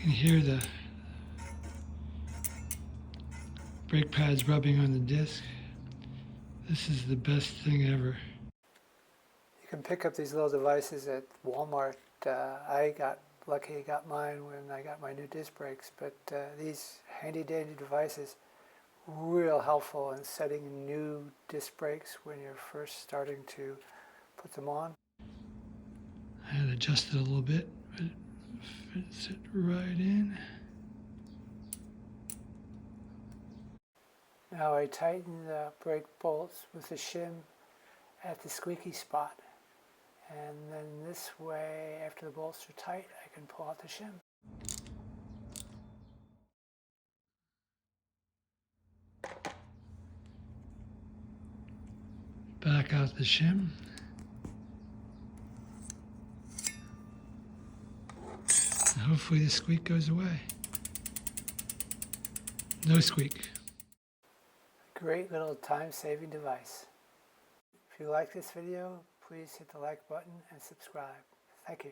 can hear the brake pads rubbing on the disc. This is the best thing ever. You can pick up these little devices at Walmart. I got lucky, got mine when I got my new disc brakes, but these handy dandy devices, real helpful in setting new disc brakes when you're first starting to put them on. I had adjusted a little bit, but it fits it right in. Now I tighten the brake bolts with the shim at the squeaky spot. And then this way, after the bolts are tight, I can pull out the shim. Back out the shim. And hopefully the squeak goes away. No squeak. Great little time-saving device. If you like this video, please hit the like button and subscribe. Thank you.